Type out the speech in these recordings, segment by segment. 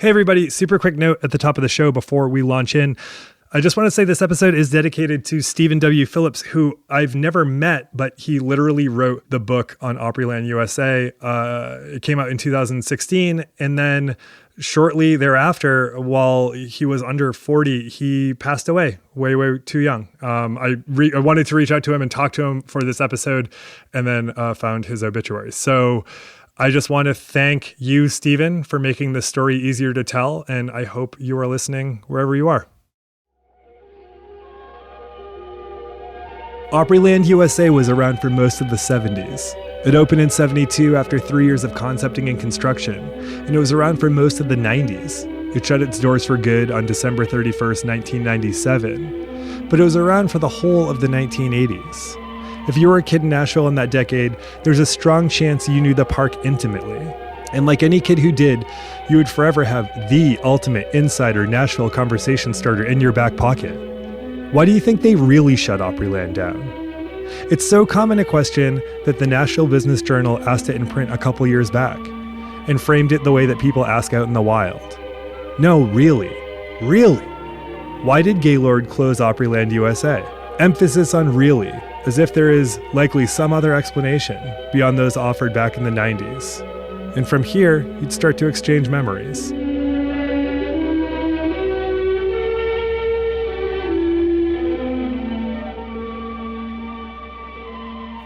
Hey everybody, super quick note at the top of the show before we launch in. I just want to say this episode is dedicated to Stephen W. Phillips, who I've never met, but he literally wrote the book on Opryland USA. It came out in 2016, and then shortly thereafter, while he was under 40, he passed away way too young. I wanted to reach out to him and talk to him for this episode, and then found his obituary. So I just want to thank you, Stephen, for making this story easier to tell, and I hope you are listening wherever you are. Opryland USA was around for most of the 70s. It opened in 72 after 3 years of concepting and construction, and it was around for most of the 90s. It shut its doors for good on December 31st, 1997, but it was around for the whole of the 1980s. If you were a kid in Nashville in that decade, there's a strong chance you knew the park intimately. And like any kid who did, you would forever have the ultimate insider Nashville conversation starter in your back pocket. Why do you think they really shut Opryland down? It's so common a question that the Nashville Business Journal asked it in print a couple years back, and framed it the way that people ask out in the wild. No, really? Why did Gaylord close Opryland USA? Emphasis on really, as if there is likely some other explanation beyond those offered back in the 90s. And from here, you'd start to exchange memories.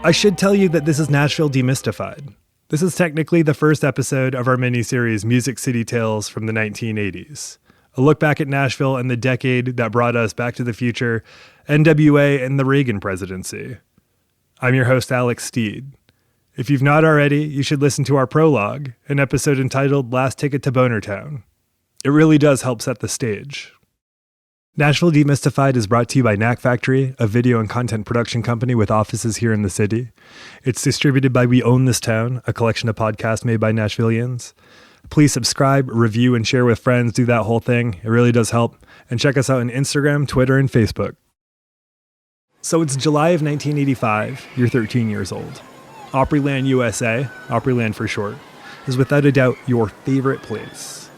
I should tell you that this is Nashville Demystified. This is technically the first episode of our miniseries Music City Tales from the 1980s. A look back at Nashville and the decade that brought us Back to the Future, NWA, and the Reagan presidency. I'm your host, Alex Steed. If you've not already, you should listen to our prologue, an episode entitled Last Ticket to Bonertown. It really does help set the stage. Nashville Demystified is brought to you by Knack Factory, a video and content production company with offices here in the city. It's distributed by We Own This Town, a collection of podcasts made by Nashvillians. Please subscribe, review, and share with friends. Do that whole thing. It really does help. And check us out on Instagram, Twitter, and Facebook. So it's July of 1985. You're 13 years old. Opryland USA, Opryland for short, is without a doubt your favorite place.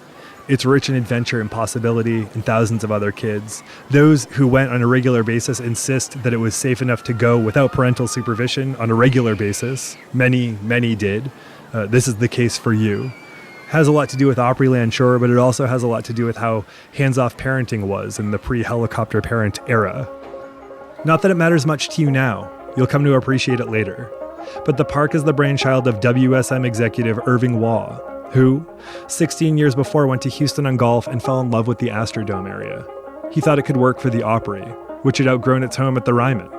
It's rich in adventure and possibility and thousands of other kids. Those who went on a regular basis insist that it was safe enough to go without parental supervision on a regular basis. Many did. This is the case for you. Has a lot to do with Opryland, sure, but it also has a lot to do with how hands-off parenting was in the pre-helicopter parent era. Not that it matters much to you now. You'll come to appreciate it later. But the park is the brainchild of WSM executive Irving Waugh, who, 16 years before, went to Houston on golf and fell in love with the Astrodome area. He thought it could work for the Opry, which had outgrown its home at the Ryman.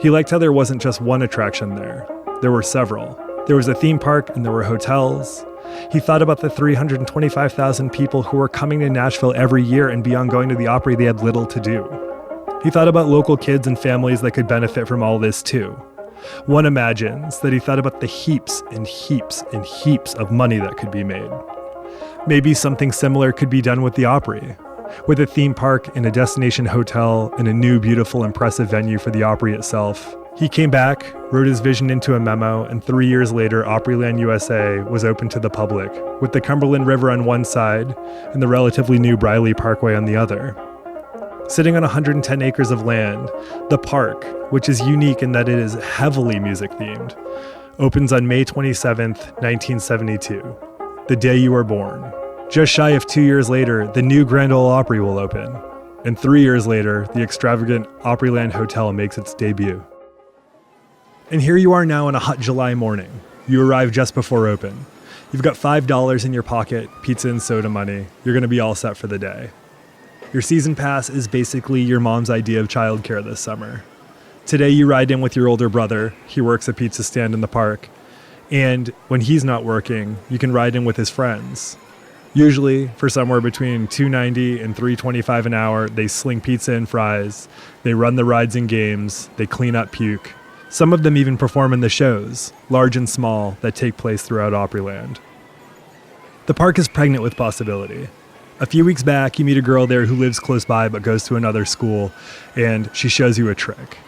He liked how there wasn't just one attraction there. There were several. There was a theme park and there were hotels. He thought about the 325,000 people who were coming to Nashville every year, and beyond going to the Opry, they had little to do. He thought about local kids and families that could benefit from all this too. One imagines that he thought about the heaps and heaps and heaps of money that could be made. Maybe something similar could be done with the Opry, with a theme park and a destination hotel and a new, beautiful, impressive venue for the Opry itself. He came back, wrote his vision into a memo, and 3 years later, Opryland USA was open to the public, with the Cumberland River on one side and the relatively new Briley Parkway on the other. Sitting on 110 acres of land, the park, which is unique in that it is heavily music-themed, opens on May 27th, 1972, the day you were born. Just shy of 2 years later, the new Grand Ole Opry will open, and 3 years later, the extravagant Opryland Hotel makes its debut. And here you are now on a hot July morning. You arrive just before open. You've got $5 in your pocket, pizza and soda money. You're going to be all set for the day. Your season pass is basically your mom's idea of childcare this summer. Today you ride in with your older brother. He works a pizza stand in the park. And when he's not working, you can ride in with his friends. Usually for somewhere between $2.90 and $3.25 an hour, they sling pizza and fries. They run the rides and games. They clean up puke. Some of them even perform in the shows, large and small, that take place throughout Opryland. The park is pregnant with possibility. A few weeks back, you meet a girl there who lives close by but goes to another school, and she shows you a trick.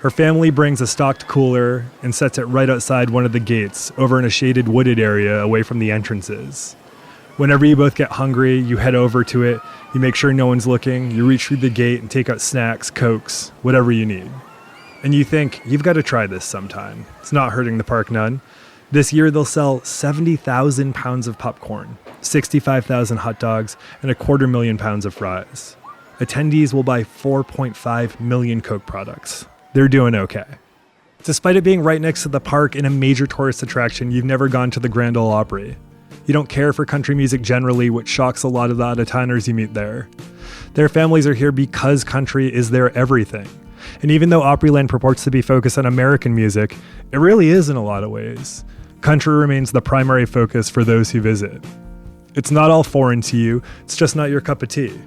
Her family brings a stocked cooler and sets it right outside one of the gates, over in a shaded wooded area away from the entrances. Whenever you both get hungry, you head over to it, you make sure no one's looking, you reach through the gate and take out snacks, Cokes, whatever you need. And you think, you've got to try this sometime. It's not hurting the park none. This year they'll sell 70,000 pounds of popcorn, 65,000 hot dogs, and 250,000 pounds of fries. Attendees will buy 4.5 million Coke products. They're doing okay. Despite it being right next to the park and a major tourist attraction, you've never gone to the Grand Ole Opry. You don't care for country music generally, which shocks a lot of the out-of-towners you meet there. Their families are here because country is their everything. And even though Opryland purports to be focused on American music, it really is in a lot of ways. Country remains the primary focus for those who visit. It's not all foreign to you, it's just not your cup of tea.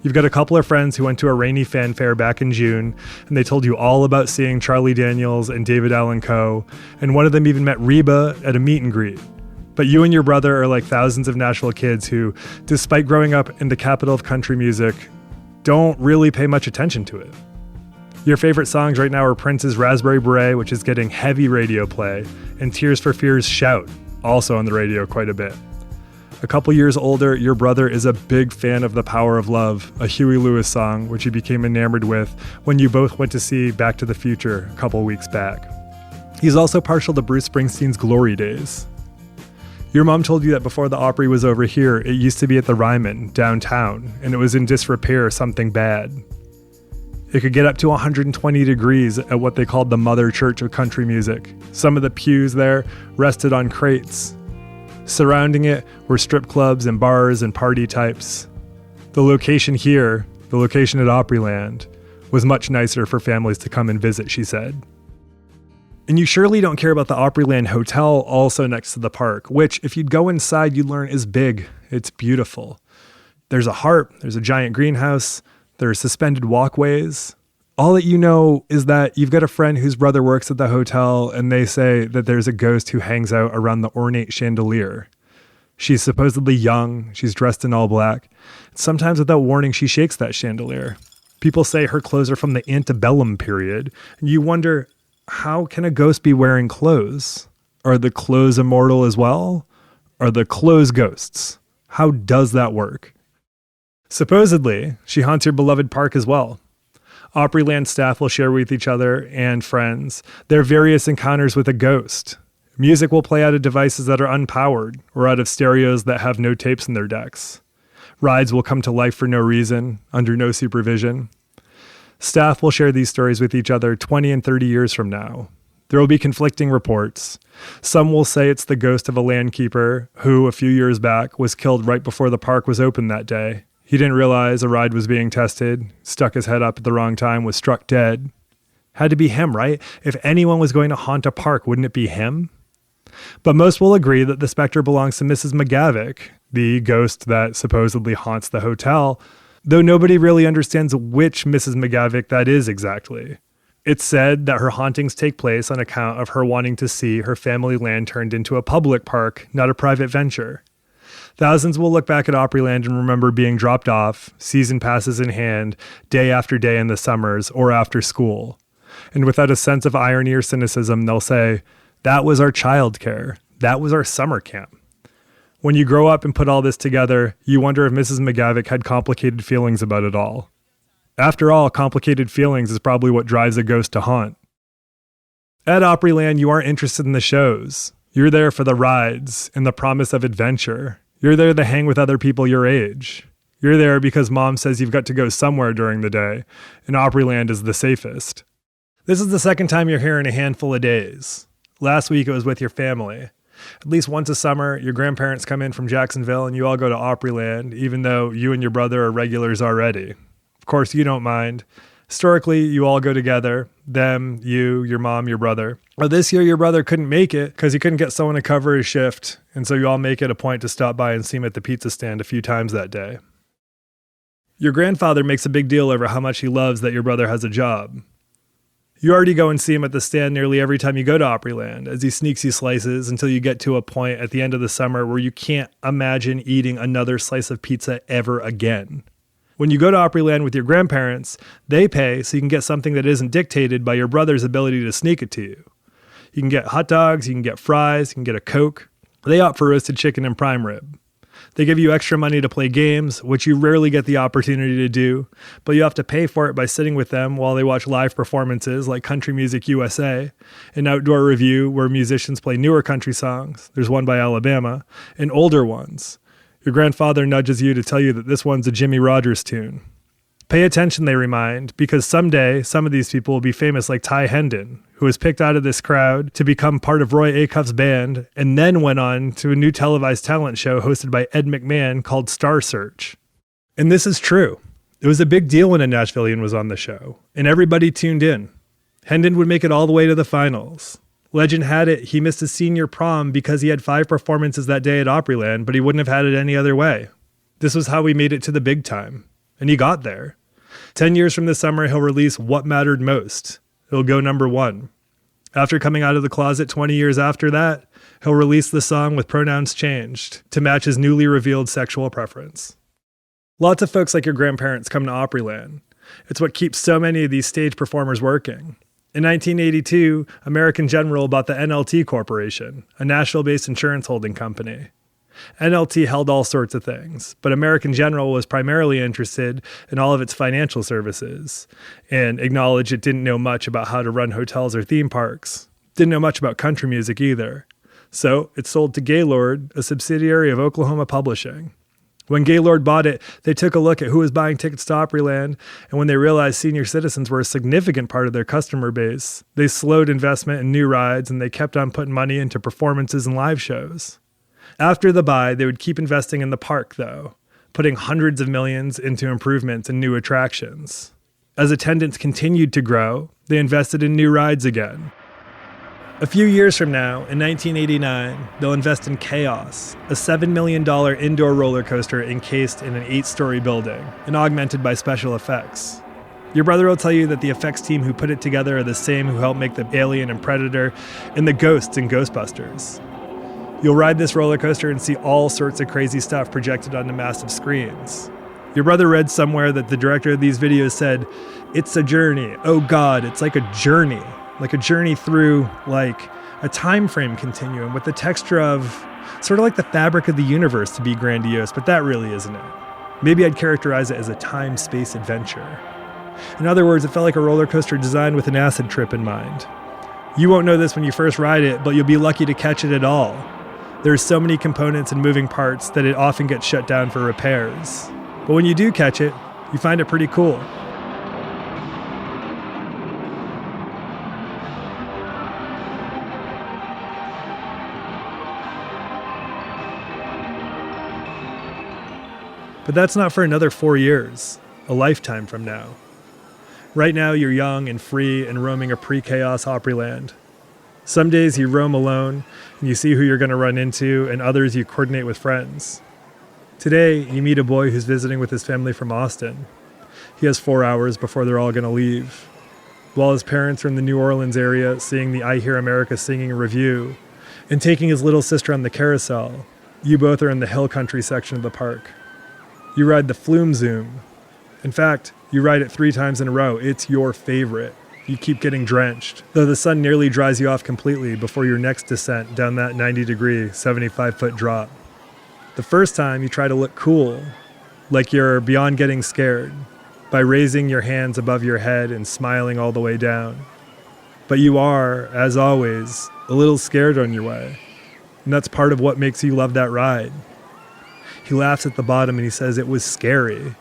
You've got a couple of friends who went to a rainy fanfare back in June, and they told you all about seeing Charlie Daniels and David Allan Coe, and one of them even met Reba at a meet and greet. But you and your brother are like thousands of Nashville kids who, despite growing up in the capital of country music, don't really pay much attention to it. Your favorite songs right now are Prince's Raspberry Beret, which is getting heavy radio play, and Tears for Fears' Shout, also on the radio quite a bit. A couple years older, your brother is a big fan of The Power of Love, a Huey Lewis song, which he became enamored with when you both went to see Back to the Future a couple weeks back. He's also partial to Bruce Springsteen's Glory Days. Your mom told you that before the Opry was over here, it used to be at the Ryman, downtown, and it was in disrepair, something bad. It could get up to 120 degrees at what they called the Mother Church of Country Music. Some of the pews there rested on crates. Surrounding it were strip clubs and bars and party types. The location here, the location at Opryland, was much nicer for families to come and visit, she said. And you surely don't care about the Opryland Hotel also next to the park, which, if you'd go inside, you'd learn is big. It's beautiful. There's a harp, there's a giant greenhouse, there are suspended walkways. All that you know is that you've got a friend whose brother works at the hotel, and they say that there's a ghost who hangs out around the ornate chandelier. She's supposedly young, she's dressed in all black. Sometimes without warning, she shakes that chandelier. People say her clothes are from the antebellum period, and you wonder, how can a ghost be wearing clothes? Are the clothes immortal as well? Are the clothes ghosts? How does that work? Supposedly, she haunts your beloved park as well. Opryland staff will share with each other and friends their various encounters with a ghost. Music will play out of devices that are unpowered or out of stereos that have no tapes in their decks. Rides will come to life for no reason, under no supervision. Staff will share these stories with each other 20 and 30 years from now. There will be conflicting reports. Some will say it's the ghost of a landkeeper who, a few years back, was killed right before the park was open that day. He didn't realize a ride was being tested, stuck his head up at the wrong time, was struck dead. Had to be him, right? If anyone was going to haunt a park, wouldn't it be him? But most will agree that the specter belongs to Mrs. McGavick, the ghost that supposedly haunts the hotel, though nobody really understands which Mrs. McGavick that is exactly. It's said that her hauntings take place on account of her wanting to see her family land turned into a public park, not a private venture. Thousands will look back at Opryland and remember being dropped off, season passes in hand, day after day in the summers or after school. And without a sense of irony or cynicism, they'll say, that was our childcare. That was our summer camp. When you grow up and put all this together, you wonder if Mrs. McGavick had complicated feelings about it all. After all, complicated feelings is probably what drives a ghost to haunt. At Opryland, you aren't interested in the shows. You're there for the rides and the promise of adventure. You're there to hang with other people your age. You're there because mom says you've got to go somewhere during the day, and Opryland is the safest. This is the second time you're here in a handful of days. Last week it was with your family. At least once a summer, your grandparents come in from Jacksonville and you all go to Opryland, even though you and your brother are regulars already. Of course, you don't mind. Historically, you all go together. Them, you, your mom, your brother. Well, this year, your brother couldn't make it because he couldn't get someone to cover his shift. And so you all make it a point to stop by and see him at the pizza stand a few times that day. Your grandfather makes a big deal over how much he loves that your brother has a job. You already go and see him at the stand nearly every time you go to Opryland as he sneaks you slices until you get to a point at the end of the summer where you can't imagine eating another slice of pizza ever again. When you go to Opryland with your grandparents, they pay so you can get something that isn't dictated by your brother's ability to sneak it to you. You can get hot dogs, you can get fries, you can get a Coke. They opt for roasted chicken and prime rib. They give you extra money to play games, which you rarely get the opportunity to do, but you have to pay for it by sitting with them while they watch live performances like Country Music USA, an outdoor review where musicians play newer country songs, there's one by Alabama, and older ones. Your grandfather nudges you to tell you that this one's a Jimmy Rogers tune. Pay attention, they remind, because someday some of these people will be famous like Ty Hendon, who was picked out of this crowd to become part of Roy Acuff's band and then went on to a new televised talent show hosted by Ed McMahon called Star Search. And this is true. It was a big deal when a Nashvilleian was on the show, and everybody tuned in. Hendon would make it all the way to the finals. Legend had it he missed his senior prom because he had 5 performances that day at Opryland, but he wouldn't have had it any other way. This was how he made it to the big time. And he got there. 10 years from this summer, he'll release What Mattered Most. It'll go number 1. After coming out of the closet 20 years after that, he'll release the song with pronouns changed to match his newly revealed sexual preference. Lots of folks like your grandparents come to Opryland. It's what keeps so many of these stage performers working. In 1982, American General bought the NLT Corporation, a Nashville-based insurance holding company. NLT held all sorts of things, but American General was primarily interested in all of its financial services and acknowledged it didn't know much about how to run hotels or theme parks. Didn't know much about country music either. So it sold to Gaylord, a subsidiary of Oklahoma Publishing. When Gaylord bought it, they took a look at who was buying tickets to Opryland, and when they realized senior citizens were a significant part of their customer base, they slowed investment in new rides and they kept on putting money into performances and live shows. After the buy, they would keep investing in the park, though, putting hundreds of millions into improvements and new attractions. As attendance continued to grow, they invested in new rides again. A few years from now, in 1989, they'll invest in Chaos, a $7 million indoor roller coaster encased in an 8-story building and augmented by special effects. Your brother will tell you that the effects team who put it together are the same who helped make the Alien and Predator and the ghosts in Ghostbusters. You'll ride this roller coaster and see all sorts of crazy stuff projected onto massive screens. Your brother read somewhere that the director of these videos said, "It's a journey. Oh God, it's like a journey through like a time frame continuum with the texture of sort of like the fabric of the universe to be grandiose, but that really isn't it. Maybe I'd characterize it as a time-space adventure." In other words, it felt like a roller coaster designed with an acid trip in mind. You won't know this when you first ride it, but you'll be lucky to catch it at all. There's so many components and moving parts that it often gets shut down for repairs. But when you do catch it, you find it pretty cool. But that's not for another 4 years, a lifetime from now. Right now, you're young and free and roaming a pre-chaos Opryland. Some days you roam alone and you see who you're going to run into, and others you coordinate with friends. Today, you meet a boy who's visiting with his family from Austin. He has 4 hours before they're all going to leave. While his parents are in the New Orleans area seeing the I Hear America Singing review and taking his little sister on the carousel, you both are in the hill country section of the park. You ride the Flume Zoom. In fact, you ride it 3 times in a row. It's your favorite. You keep getting drenched, though the sun nearly dries you off completely before your next descent down that 90-degree, 75-foot drop. The first time, you try to look cool, like you're beyond getting scared, by raising your hands above your head and smiling all the way down. But you are, as always, a little scared on your way, and that's part of what makes you love that ride. He laughs at the bottom and he says it was scary,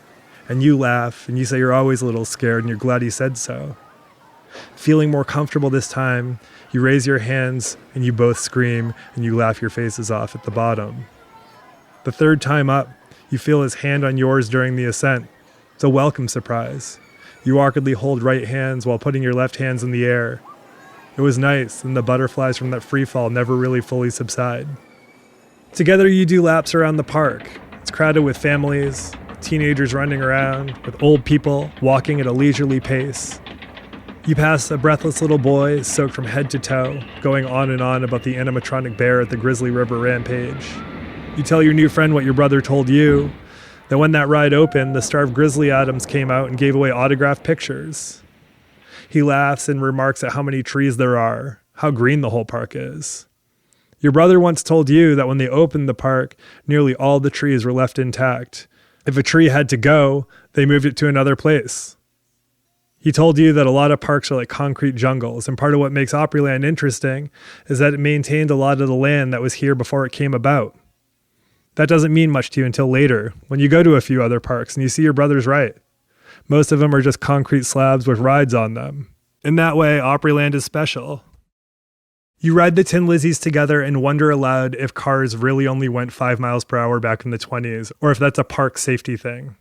and you laugh and you say you're always a little scared and you're glad he said so. Feeling more comfortable this time, you raise your hands and you both scream and you laugh your faces off at the bottom. The third time up, you feel his hand on yours during the ascent. It's a welcome surprise. You awkwardly hold right hands while putting your left hands in the air. It was nice, and the butterflies from that free fall never really fully subside. Together you do laps around the park. It's crowded with families, teenagers running around, with old people walking at a leisurely pace. You pass a breathless little boy soaked from head to toe, going on and on about the animatronic bear at the Grizzly River Rampage. You tell your new friend what your brother told you, that when that ride opened, the starved Grizzly Adams came out and gave away autographed pictures. He laughs and remarks at how many trees there are, how green the whole park is. Your brother once told you that when they opened the park, nearly all the trees were left intact. If a tree had to go, they moved it to another place. He told you that a lot of parks are like concrete jungles, and part of what makes Opryland interesting is that it maintained a lot of the land that was here before it came about. That doesn't mean much to you until later, when you go to a few other parks and you see your brother's right. Most of them are just concrete slabs with rides on them. In that way, Opryland is special. You ride the Tin Lizzies together and wonder aloud if cars really only went 5 miles per hour back in the 20s, or if that's a park safety thing.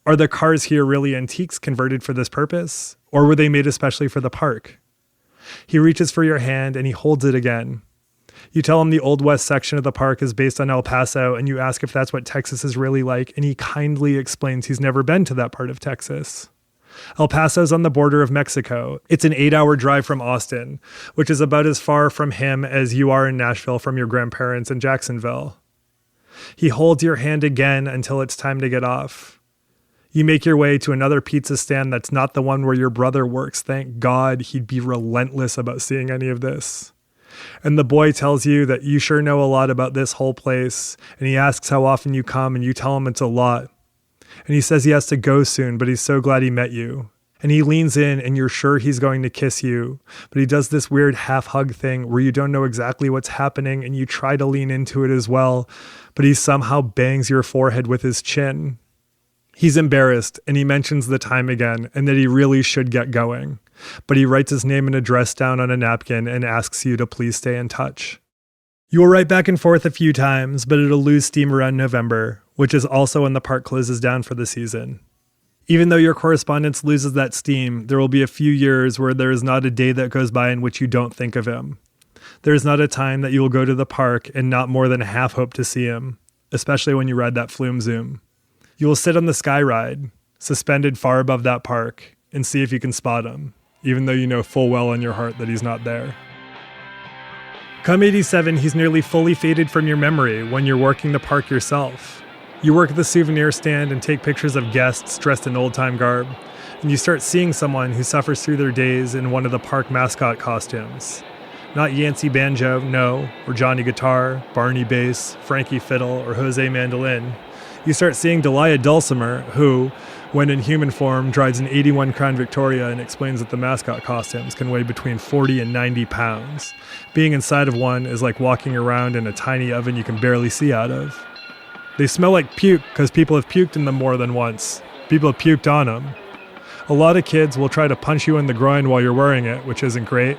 Are the cars here really antiques converted for this purpose, or were they made especially for the park? He reaches for your hand and he holds it again. You tell him the Old West section of the park is based on El Paso, and you ask if that's what Texas is really like, and he kindly explains he's never been to that part of Texas. El Paso's on the border of Mexico. It's an 8-hour drive from Austin, which is about as far from him as you are in Nashville from your grandparents in Jacksonville. He holds your hand again until it's time to get off. You make your way to another pizza stand that's not the one where your brother works. Thank God, he'd be relentless about seeing any of this. And the boy tells you that you sure know a lot about this whole place, and he asks how often you come, and you tell him it's a lot. And he says he has to go soon, but he's so glad he met you. And he leans in, and you're sure he's going to kiss you, but he does this weird half-hug thing where you don't know exactly what's happening, and you try to lean into it as well, but he somehow bangs your forehead with his chin. He's embarrassed, and he mentions the time again, and that he really should get going. But he writes his name and address down on a napkin and asks you to please stay in touch. You will write back and forth a few times, but it'll lose steam around November, which is also when the park closes down for the season. Even though your correspondence loses that steam, there will be a few years where there is not a day that goes by in which you don't think of him. There is not a time that you will go to the park and not more than half hope to see him, especially when you ride that Flume Zoom. You will sit on the sky ride, suspended far above that park, and see if you can spot him, even though you know full well in your heart that he's not there. Come 87, he's nearly fully faded from your memory when you're working the park yourself. You work at the souvenir stand and take pictures of guests dressed in old-time garb, and you start seeing someone who suffers through their days in one of the park mascot costumes. Not Yancey Banjo, no, or Johnny Guitar, Barney Bass, Frankie Fiddle, or Jose Mandolin. You start seeing Delia Dulcimer, who, when in human form, drives an 81 Crown Victoria and explains that the mascot costumes can weigh between 40 and 90 pounds. Being inside of one is like walking around in a tiny oven you can barely see out of. They smell like puke because people have puked in them more than once. People have puked on them. A lot of kids will try to punch you in the groin while you're wearing it, which isn't great.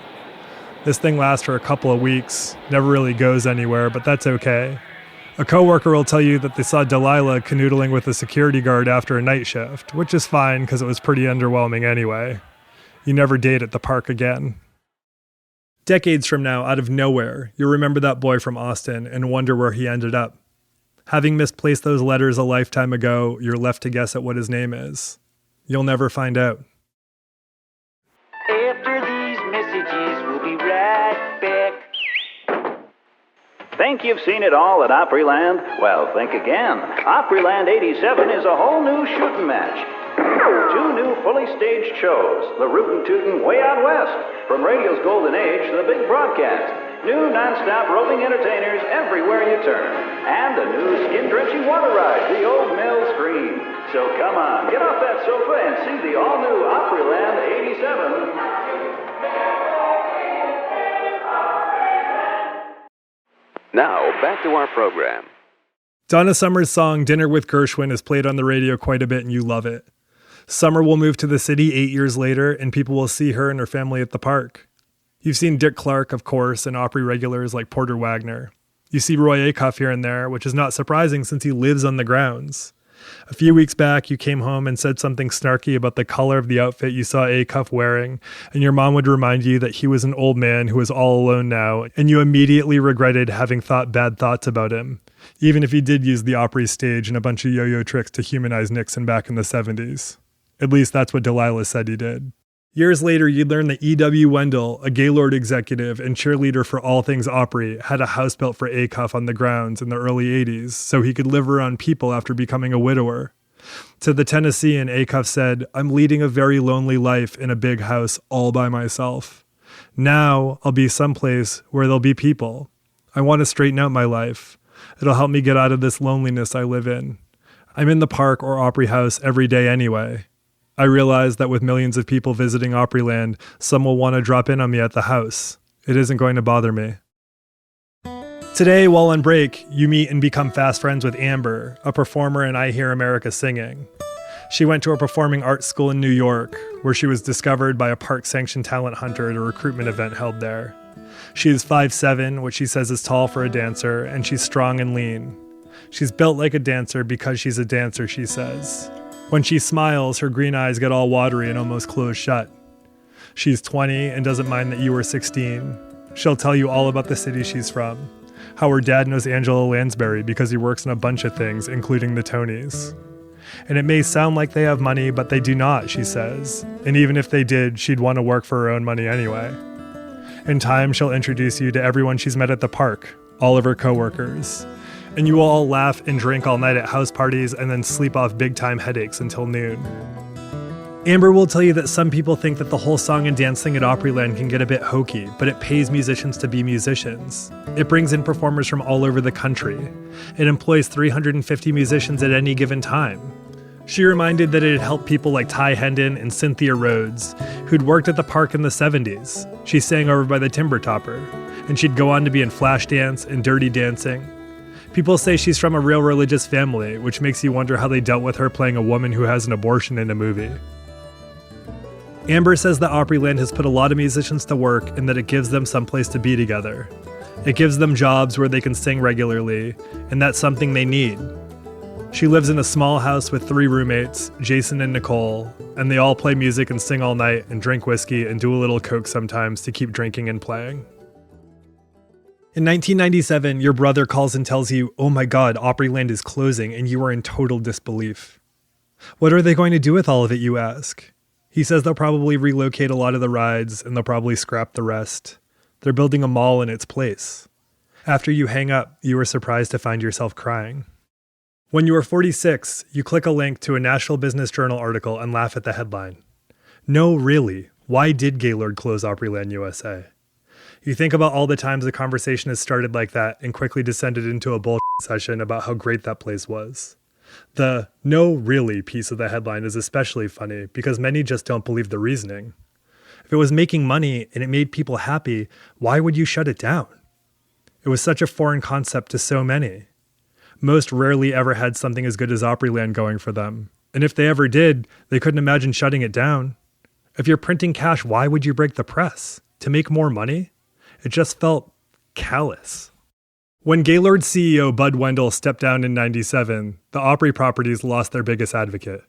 This thing lasts for a couple of weeks, never really goes anywhere, but that's okay. A coworker will tell you that they saw Delilah canoodling with a security guard after a night shift, which is fine because it was pretty underwhelming anyway. You never date at the park again. Decades from now, out of nowhere, you'll remember that boy from Austin and wonder where he ended up. Having misplaced those letters a lifetime ago, you're left to guess at what his name is. You'll never find out. After these messages, we'll be right back. Think you've seen it all at Opryland? Well, think again. Opryland 87 is a whole new shooting match. 2 new fully staged shows. The Rootin' Tootin' Way Out West. From radio's golden age to the big broadcast. New non-stop roving entertainers everywhere you turn. And a new skin-drenching water ride, the Old Mill Scream. So come on, get off that sofa and see the all-new Opryland 87. Now, back to our program. Donna Summer's song Dinner with Gershwin is played on the radio quite a bit and you love it. Summer will move to the city 8 years later and people will see her and her family at the park. You've seen Dick Clark, of course, and Opry regulars like Porter Wagner. You see Roy Acuff here and there, which is not surprising since he lives on the grounds. A few weeks back, you came home and said something snarky about the color of the outfit you saw Acuff wearing, and your mom would remind you that he was an old man who was all alone now, and you immediately regretted having thought bad thoughts about him, even if he did use the Opry stage and a bunch of yo-yo tricks to humanize Nixon back in the 70s. At least that's what Delilah said he did. Years later, you'd learn that E.W. Wendell, a Gaylord executive and cheerleader for all things Opry, had a house built for Acuff on the grounds in the early 80s so he could live around people after becoming a widower. To the Tennessean, Acuff said, "I'm leading a very lonely life in a big house all by myself. Now I'll be someplace where there'll be people. I want to straighten out my life. It'll help me get out of this loneliness I live in. I'm in the park or Opry House every day anyway. I realize that with millions of people visiting Opryland, some will want to drop in on me at the house. It isn't going to bother me. Today, while on break, you meet and become fast friends with Amber, a performer in I Hear America Singing. She went to a performing arts school in New York, where she was discovered by a park-sanctioned talent hunter at a recruitment event held there. She is 5'7", which she says is tall for a dancer, and she's strong and lean. She's built like a dancer because she's a dancer, she says. When she smiles, her green eyes get all watery and almost close shut. She's 20 and doesn't mind that you were 16. She'll tell you all about the city she's from. How her dad knows Angela Lansbury because he works on a bunch of things, including the Tonys. And it may sound like they have money, but they do not, she says. And even if they did, she'd want to work for her own money anyway. In time, she'll introduce you to everyone she's met at the park, all of her coworkers. And you will all laugh and drink all night at house parties and then sleep off big-time headaches until noon. Amber will tell you that some people think that the whole song and dance thing at Opryland can get a bit hokey, but it pays musicians to be musicians. It brings in performers from all over the country. It employs 350 musicians at any given time. She reminded that it had helped people like Ty Hendon and Cynthia Rhodes, who'd worked at the park in the 70s. She sang over by the Timber Topper, and she'd go on to be in Flashdance and Dirty Dancing. People say she's from a real religious family, which makes you wonder how they dealt with her playing a woman who has an abortion in a movie. Amber says that Opryland has put a lot of musicians to work and that it gives them someplace to be together. It gives them jobs where they can sing regularly, and that's something they need. She lives in a small house with 3 roommates, Jason and Nicole, and they all play music and sing all night and drink whiskey and do a little coke sometimes to keep drinking and playing. In 1997, your brother calls and tells you, "Oh my God, Opryland is closing," and you are in total disbelief. What are they going to do with all of it, you ask? He says they'll probably relocate a lot of the rides and they'll probably scrap the rest. They're building a mall in its place. After you hang up, you are surprised to find yourself crying. When you are 46, you click a link to a Nashville Business Journal article and laugh at the headline. No, really, why did Gaylord close Opryland USA? You think about all the times the conversation has started like that and quickly descended into a bullshit session about how great that place was. The "no, really" piece of the headline is especially funny because many just don't believe the reasoning. If it was making money and it made people happy, why would you shut it down? It was such a foreign concept to so many. Most rarely ever had something as good as Opryland going for them. And if they ever did, they couldn't imagine shutting it down. If you're printing cash, why would you break the press? To make more money? It just felt callous. When Gaylord's CEO Bud Wendell stepped down in 97, the Opry properties lost their biggest advocate.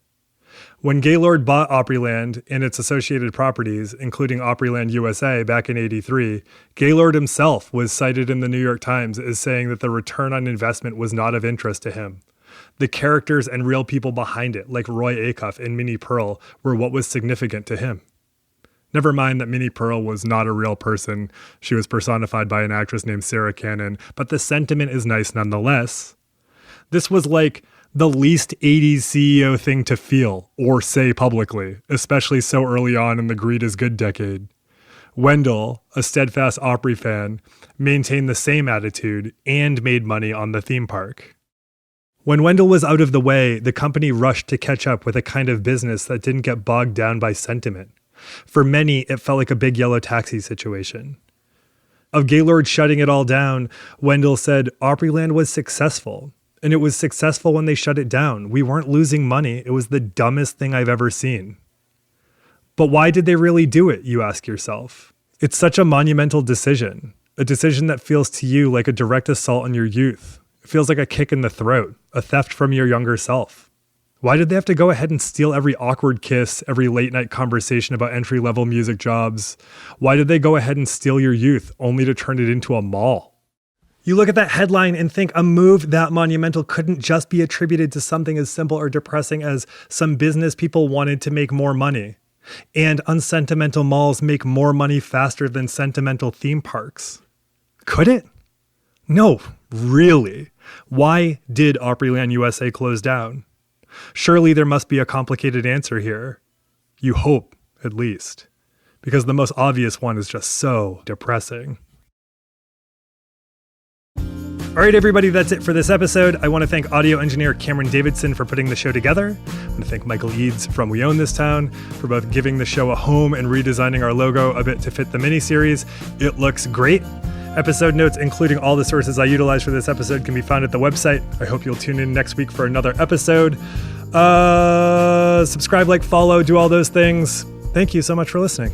When Gaylord bought Opryland and its associated properties, including Opryland USA back in 83, Gaylord himself was cited in the New York Times as saying that the return on investment was not of interest to him. The characters and real people behind it, like Roy Acuff and Minnie Pearl, were what was significant to him. Never mind that Minnie Pearl was not a real person. She was personified by an actress named Sarah Cannon, but the sentiment is nice nonetheless. This was like the least 80s CEO thing to feel or say publicly, especially so early on in the greed is good decade. Wendell, a steadfast Opry fan, maintained the same attitude and made money on the theme park. When Wendell was out of the way, the company rushed to catch up with a kind of business that didn't get bogged down by sentiment. For many, it felt like a big yellow taxi situation. Of Gaylord shutting it all down, Wendell said Opryland was successful. And it was successful when they shut it down. We weren't losing money. It was the dumbest thing I've ever seen. But why did they really do it, you ask yourself? It's such a monumental decision. A decision that feels to you like a direct assault on your youth. It feels like a kick in the throat, a theft from your younger self. Why did they have to go ahead and steal every awkward kiss, every late night conversation about entry-level music jobs? Why did they go ahead and steal your youth only to turn it into a mall? You look at that headline and think a move that monumental couldn't just be attributed to something as simple or depressing as some business people wanted to make more money. And unsentimental malls make more money faster than sentimental theme parks. Could it? No, really. Why did Opryland USA close down? Surely there must be a complicated answer here. You hope, at least. Because the most obvious one is just so depressing. All right, everybody, that's it for this episode. I want to thank audio engineer Cameron Davidson for putting the show together. I want to thank Michael Eads from We Own This Town for both giving the show a home and redesigning our logo a bit to fit the miniseries. It looks great. Episode notes, including all the sources I utilized for this episode, can be found at the website. I hope you'll tune in next week for another episode. Subscribe, like, follow, do all those things. Thank you so much for listening.